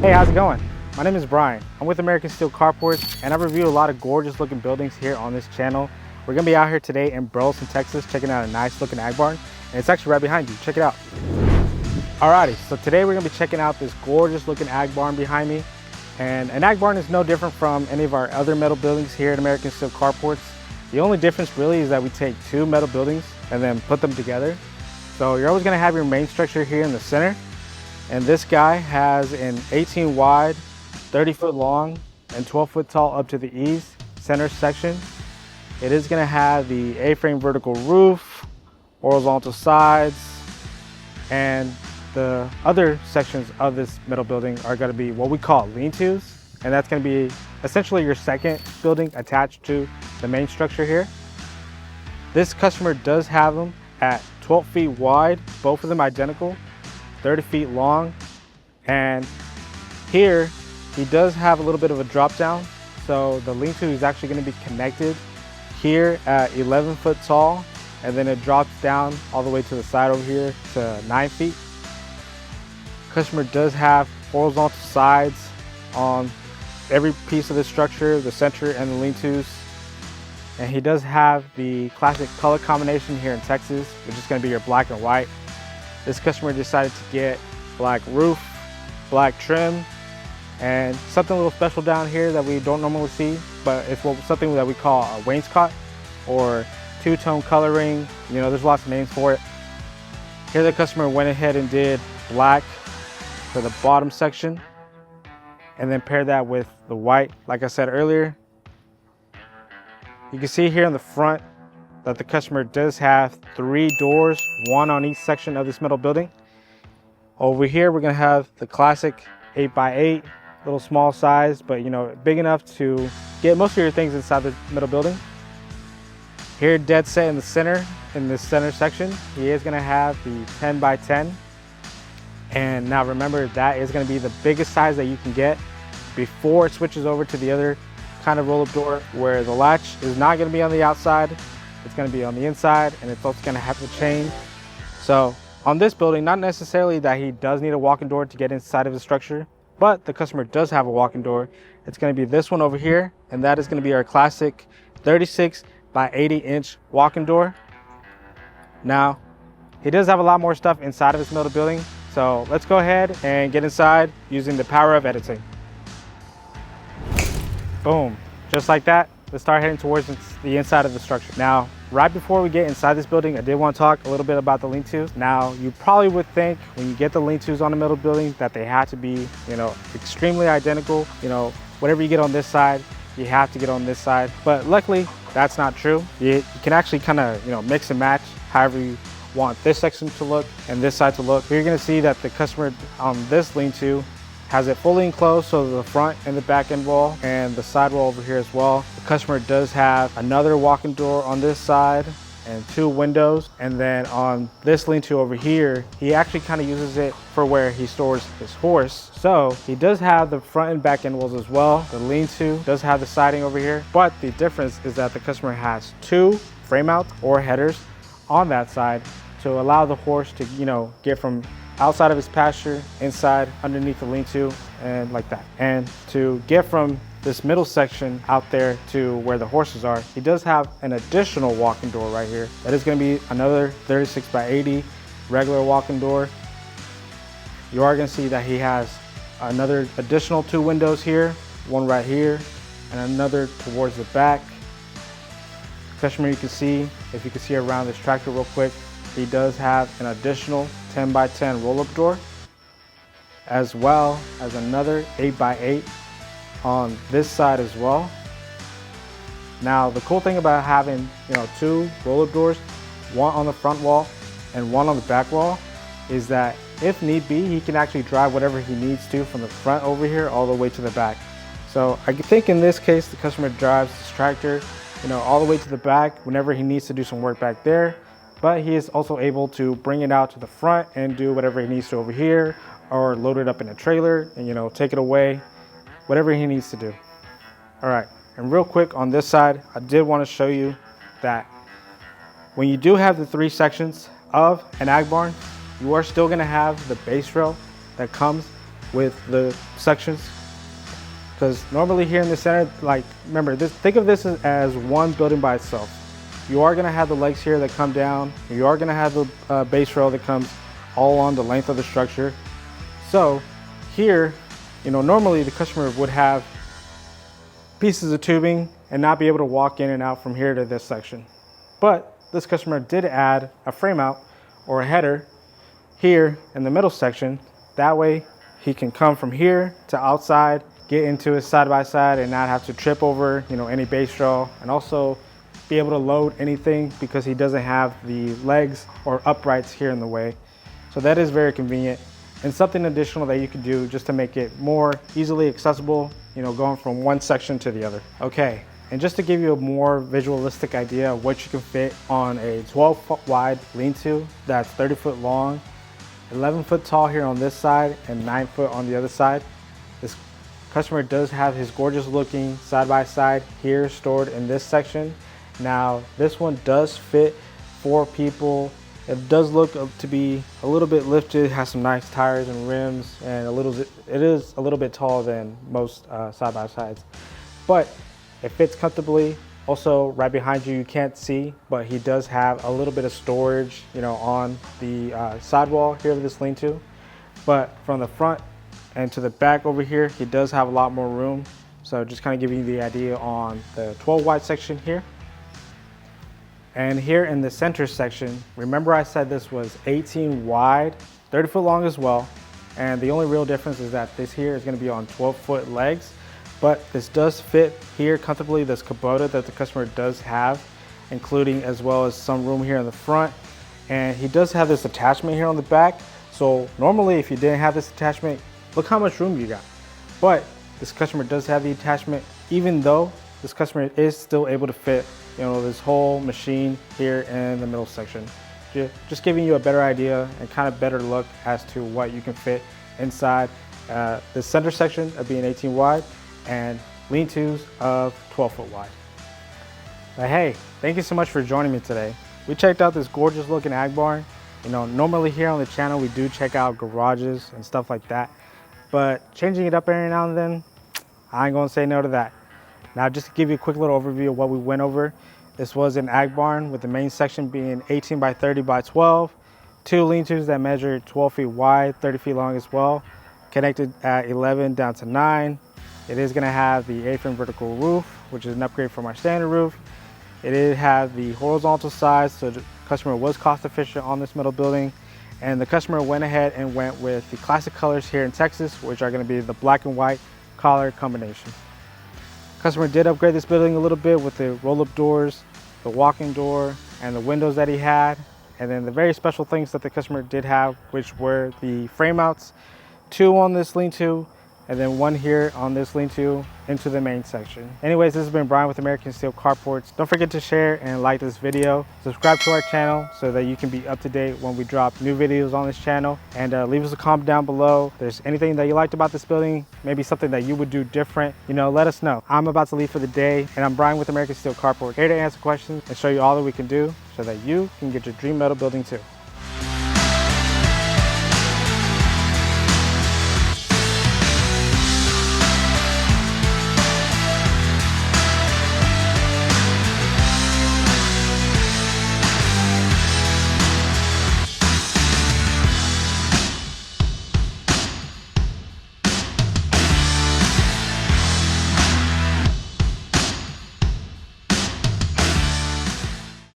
Hey, how's it going? My name is Brian. I'm with American Steel Carports, and I've reviewed a lot of gorgeous looking buildings here on this channel. We're gonna be out here today in Burleson, Texas, checking out a nice looking ag barn, and it's actually right behind you. Check it out. Alrighty, so today we're gonna be checking out this gorgeous looking ag barn behind me. And an ag barn is no different from any of our other metal buildings here at American Steel Carports. The only difference really is that we take two metal buildings and then put them together. So you're always gonna have your main structure here in the center. And this guy has an 18 wide, 30 foot long, and 12 foot tall up to the east center section. It is gonna have the A-frame vertical roof, horizontal sides, and the other sections of this metal building are gonna be what we call Lean-Tos, and that's gonna be essentially your second building attached to the main structure here. This customer does have them at 12 feet wide, both of them identical, 30 feet long, and here he does have a little bit of a drop down. So the lean-to is actually going to be connected here at 11 foot tall, and then it drops down all the way to the side over here to 9 feet. Customer does have horizontal sides on every piece of the structure, the center and the lean-tos. And he does have the classic color combination here in Texas, which is going to be your black and white. This customer decided to get black roof, black trim, and something a little special down here that we don't normally see, but it's something that we call a wainscot or two-tone coloring. You know, there's lots of names for it. Here the customer went ahead and did black for the bottom section and then paired that with the white, like I said earlier. You can see here in the front that the customer does have 3 doors, 1 on each section of this metal building. Over here, we're gonna have the classic 8x8, little small size, but you know, big enough to get most of your things inside the metal building. Here, dead set in the center, in this center section, he is gonna have the 10x10. And now remember, that is gonna be the biggest size that you can get before it switches over to the other kind of roll-up door, where the latch is not gonna be on the outside. It's going to be on the inside, and it's also going to have the chain. So on this building, not necessarily that he does need a walk-in door to get inside of the structure, but the customer does have a walk-in door. It's going to be this one over here, and that is going to be our classic 36 by 80 inch walk-in door. Now, he does have a lot more stuff inside of this metal building, so let's go ahead and get inside using the power of editing. Boom, just like that. Let's start heading towards the inside of the structure. Now, right before we get inside this building, I did want to talk a little bit about the lean-tos. Now, you probably would think when you get the lean-tos on a metal building that they have to be, you know, extremely identical. You know, whatever you get on this side, you have to get on this side. But luckily, that's not true. You can actually kind of, you know, mix and match however you want this section to look and this side to look. You're going to see that the customer on this lean-to has it fully enclosed, so the front and the back end wall and the side wall over here as well. The customer does have another walk-in door on this side and 2 windows. And then on this lean-to over here, he actually kind of uses it for where he stores his horse. So he does have the front and back end walls as well. The lean-to does have the siding over here, but the difference is that the customer has 2 Frameouts or headers on that side to allow the horse to, you know, get from outside of his pasture, inside, underneath the lean-to, and like that. And to get from this middle section out there to where the horses are, he does have an additional walk-in door right here. That is gonna be another 36 by 80 regular walk-in door. You are gonna see that he has another additional 2 windows here, one right here, and another towards the back. Customer, you can see, if you can see around this tractor real quick, he does have an additional 10 by 10 roll-up door, as well as another 8 by 8 on this side as well. Now, the cool thing about having, you know, 2 roll-up doors, one on the front wall and one on the back wall, is that if need be, he can actually drive whatever he needs to from the front over here all the way to the back. So I think in this case, the customer drives this tractor, you know, all the way to the back whenever he needs to do some work back there. But he is also able to bring it out to the front and do whatever he needs to over here, or load it up in a trailer and, you know, take it away, whatever he needs to do. All right, and real quick on this side, I did want to show you that when you do have the 3 sections of an ag barn, you are still going to have the base rail that comes with the sections. Because normally here in the center, like, remember this, think of this as one building by itself. You are gonna have the legs here that come down. You are gonna have the base rail that comes all on the length of the structure. So here, you know, normally the customer would have pieces of tubing and not be able to walk in and out from here to this section. But this customer did add a frame out or a header here in the middle section. That way he can come from here to outside, get into his side by side and not have to trip over, you know, any base rail, and also be able to load anything because he doesn't have the legs or uprights here in the way. So that is very convenient and something additional that you can do just to make it more easily accessible, you know, going from one section to the other. Okay, and just to give you a more visualistic idea of what you can fit on a 12-foot wide lean-to that's 30 foot long, 11 foot tall here on this side and 9 foot on the other side. This customer does have his gorgeous looking side-by-side here stored in this section. Now this one does fit 4 people. It does look to be a little bit lifted, has some nice tires and rims, and it is a little bit taller than most side-by-sides. But it fits comfortably. Also right behind you, you can't see, but he does have a little bit of storage, you know, on the sidewall here of this lean-to. But from the front and to the back over here, he does have a lot more room. So just kind of giving you the idea on the 12 wide section here. And here in the center section, remember I said this was 18 wide, 30 foot long as well. And the only real difference is that this here is going to be on 12 foot legs. But this does fit here comfortably, this Kubota that the customer does have, including as well as some room here in the front. And he does have this attachment here on the back. So normally if you didn't have this attachment, look how much room you got. But this customer does have the attachment, even though this customer is still able to fit, you know, this whole machine here in the middle section. Just giving you a better idea and kind of better look as to what you can fit inside the center section of being 18 wide and lean-tos of 12 foot wide. But hey, thank you so much for joining me today. We checked out this gorgeous looking ag barn. You know, normally here on the channel, we do check out garages and stuff like that, but changing it up every now and then, I ain't gonna say no to that. Now, just to give you a quick little overview of what we went over, this was an ag barn with the main section being 18 by 30 by 12, 2 lean-tos that measure 12 feet wide, 30 feet long as well, connected at 11 down to 9. It is gonna have the A-frame vertical roof, which is an upgrade from our standard roof. It did have the horizontal sides, so the customer was cost efficient on this middle building. And the customer went ahead and went with the classic colors here in Texas, which are gonna be the black and white color combination. Customer did upgrade this building a little bit with the roll-up doors, the walk-in door, and the windows that he had. And then the very special things that the customer did have, which were the Frameouts, 2 on this lean-to, and then 1 here on this lean-to into the main section. Anyways, this has been Brian with American Steel Carports. Don't forget to share and like this video. Subscribe to our channel so that you can be up to date when we drop new videos on this channel. And leave us a comment down below. If there's anything that you liked about this building, maybe something that you would do different, you know, let us know. I'm about to leave for the day, and I'm Brian with American Steel Carport, here to answer questions and show you all that we can do so that you can get your dream metal building too.